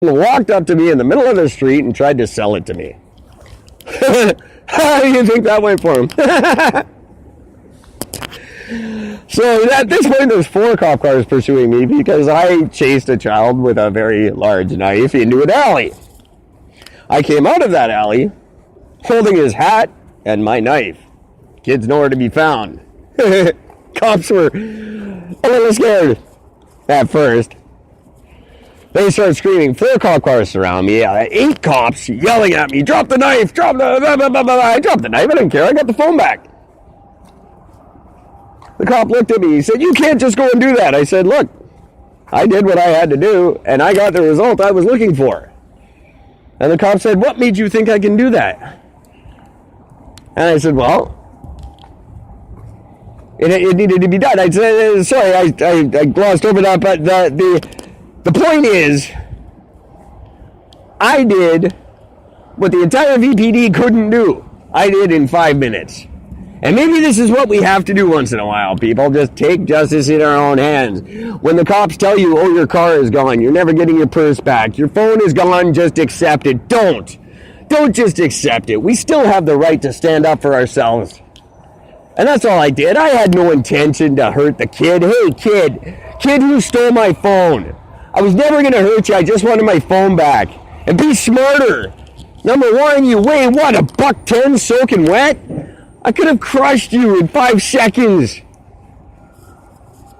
walked up to me in the middle of the street and tried to sell it to me. How do you think that went for him? So at this point, there's 4 cop cars pursuing me because I chased a child with a very large knife into an alley. I came out of that alley holding his hat and my knife. Kid's nowhere to be found. Cops were a little scared at first. They started screaming. 4 cop cars surround me. 8 cops yelling at me, drop the knife, drop the... Blah, blah, blah, blah. I dropped the knife. I didn't care. I got the phone back. The cop looked at me. He said, you can't just go and do that. I said, look, I did what I had to do, and I got the result I was looking for. And the cop said, what made you think I can do that? And I said, well, it needed to be done. I said, sorry, I glossed over that, but the point is, I did what the entire VPD couldn't do. I did in 5 minutes. And maybe this is what we have to do once in a while, people. Just take justice in our own hands. When the cops tell you, oh, your car is gone, you're never getting your purse back, your phone is gone, just accept it. Don't just accept it. We still have the right to stand up for ourselves. And that's all I did. I had no intention to hurt the kid. Hey, kid who stole my phone. I was never going to hurt you. I just wanted my phone back. And be smarter. Number one, you weigh, what, $110 soaking wet? I could have crushed you in 5 seconds.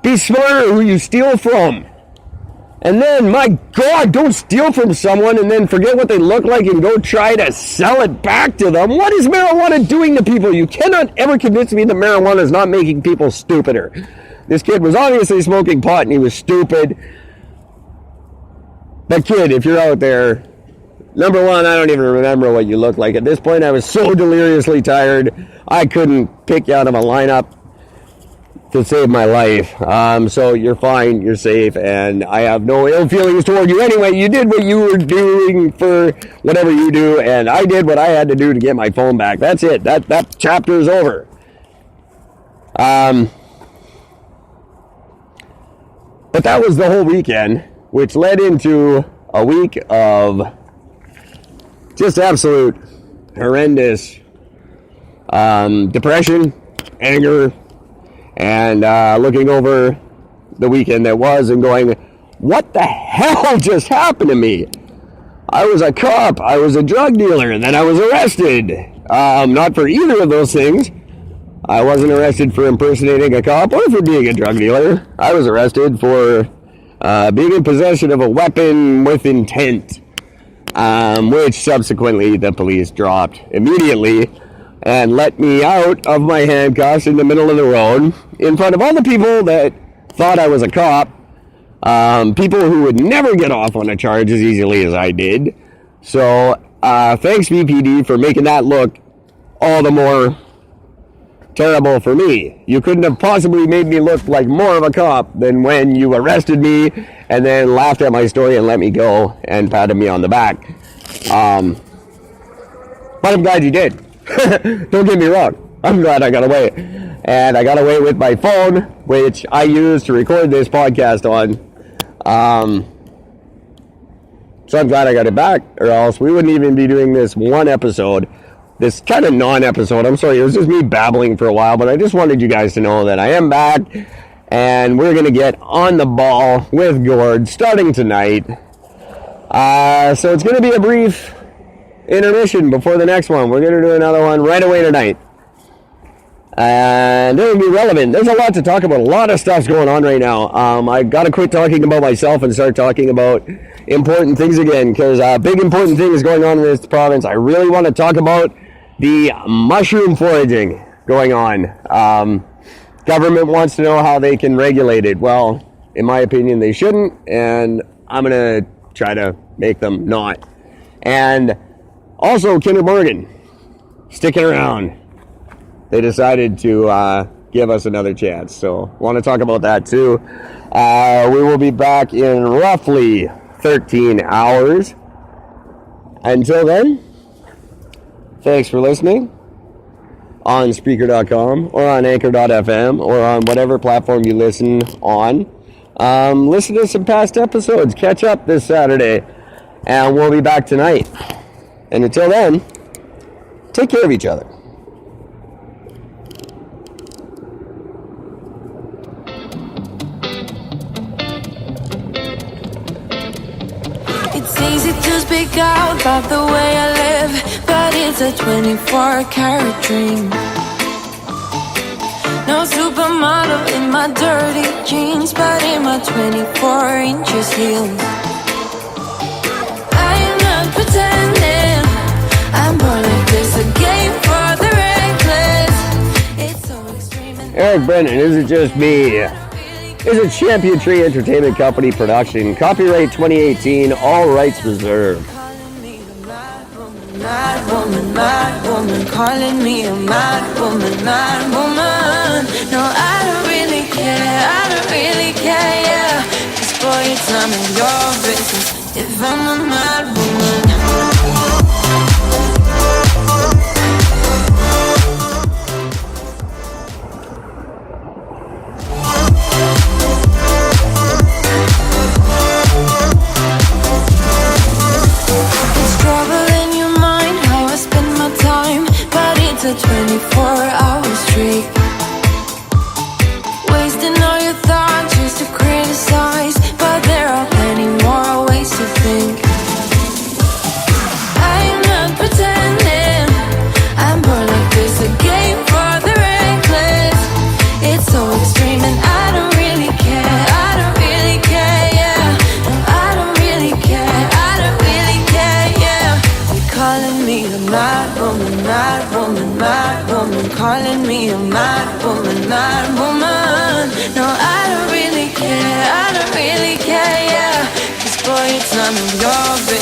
Be smarter who you steal from. And then, my God, don't steal from someone and then forget what they look like and go try to sell it back to them. What is marijuana doing to people? You cannot ever convince me that marijuana is not making people stupider. This kid was obviously smoking pot and he was stupid. But kid, if you're out there, number one, I don't even remember what you look like. At this point, I was so deliriously tired, I couldn't pick you out of a lineup to save my life. So you're fine, you're safe, and I have no ill feelings toward you. Anyway, you did what you were doing for whatever you do, and I did what I had to do to get my phone back. That's it. That chapter is over. But that was the whole weekend, which led into a week of just absolute horrendous depression, anger, and looking over the weekend that was and going, what the hell just happened to me? I was a cop, I was a drug dealer, and then I was arrested. Not for either of those things. I wasn't arrested for impersonating a cop or for being a drug dealer. I was arrested for being in possession of a weapon with intent, which subsequently the police dropped immediately and let me out of my handcuffs in the middle of the road in front of all the people that thought I was a cop, people who would never get off on a charge as easily as I did. So thanks, VPD, for making that look all the more terrible for me. You couldn't have possibly made me look like more of a cop than when you arrested me and then laughed at my story and let me go and patted me on the back. But I'm glad you did. Don't get me wrong. I'm glad I got away. And I got away with my phone, which I use to record this podcast on. So I'm glad I got it back, or else we wouldn't even be doing this one episode. This kind of non-episode. I'm sorry, it was just me babbling for a while, but I just wanted you guys to know that I am back, and we're going to get on the ball with Gord starting tonight. So it's going to be a brief intermission before the next one. We're going to do another one right away tonight. And it'll be relevant. There's a lot to talk about. A lot of stuff's going on right now. I got to quit talking about myself and start talking about important things again, because a big important thing is going on in this province. I really want to talk about the mushroom foraging going on. Government wants to know how they can regulate it. Well, in my opinion, they shouldn't, and I'm going to try to make them not. And also, Kinder Morgan, sticking around. They decided to give us another chance, so want to talk about that too. We will be back in roughly 13 hours. Until then, thanks for listening on Spreaker.com or on Anchor.fm or on whatever platform you listen on. Listen to some past episodes. Catch up this Saturday. And we'll be back tonight. And until then, take care of each other. It's easy to speak out about the way I live, but it's a 24-karat dream. No supermodel in my dirty jeans, but in my 24 inches heels. I am not pretending, I'm born like this, a game for the reckless. It's so extreme and Eric Brennan, is it just me? Is a Champion Tree Entertainment Company production. Copyright 2018, all rights reserved. calling me a mad woman, mad woman, mad woman, calling me a mad woman, mad woman. No, I don't really care, I don't really care, yeah. 'Cause boy, it's none of your business if I'm a mad woman. It's trouble in your mind, how I spend my time, but it's a 24-hour streak. Wasting all your thoughts just to criticize, but there are plenty more ways to think. I am not pretending, I'm born like this, a game for the reckless. It's so extreme and I don't really care, I don't really care, yeah. No, I don't really care, I don't really care, yeah. You're calling me a mad woman, mad woman, mad woman, calling me a mad woman, mad woman. No, I don't really care, I don't really care, yeah. 'Cause boy, it's none of your business